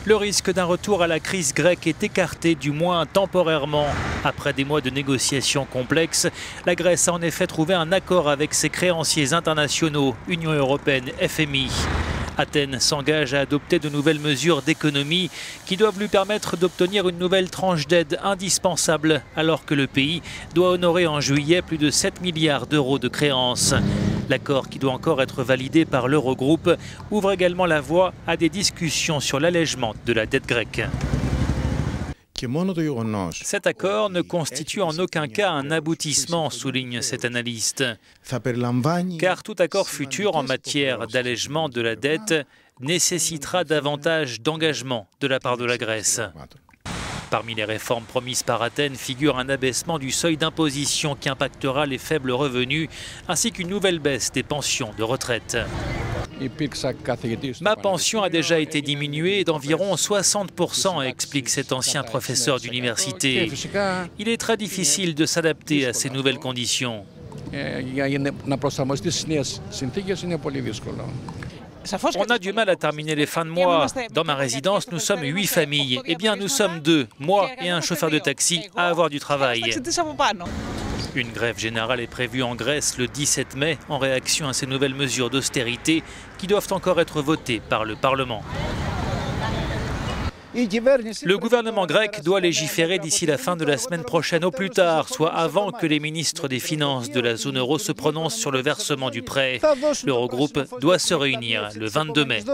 Le risque d'un retour à la crise grecque est écarté, du moins temporairement. Après des mois de négociations complexes, la Grèce a en effet trouvé un accord avec ses créanciers internationaux, Union européenne, FMI. Athènes s'engage à adopter de nouvelles mesures d'économie qui doivent lui permettre d'obtenir une nouvelle tranche d'aide indispensable, alors que le pays doit honorer en juillet plus de 7 milliards d'euros de créances. L'accord, qui doit encore être validé par l'Eurogroupe, ouvre également la voie à des discussions sur l'allègement de la dette grecque. Cet accord ne constitue en aucun cas un aboutissement, souligne cet analyste. Car tout accord futur en matière d'allègement de la dette nécessitera davantage d'engagement de la part de la Grèce. Parmi les réformes promises par Athènes figure un abaissement du seuil d'imposition qui impactera les faibles revenus, ainsi qu'une nouvelle baisse des pensions de retraite. Ma pension a déjà été diminuée d'environ 60%, explique cet ancien professeur d'université. Il est très difficile de s'adapter à ces nouvelles conditions. On a du mal à terminer les fins de mois. Dans ma résidence, nous sommes 8 familles. Eh bien, nous sommes 2, moi et un chauffeur de taxi, à avoir du travail. Une grève générale est prévue en Grèce le 17 mai en réaction à ces nouvelles mesures d'austérité qui doivent encore être votées par le Parlement. Le gouvernement grec doit légiférer d'ici la fin de la semaine prochaine au plus tard, soit avant que les ministres des Finances de la zone euro se prononcent sur le versement du prêt. L'Eurogroupe doit se réunir le 22 mai.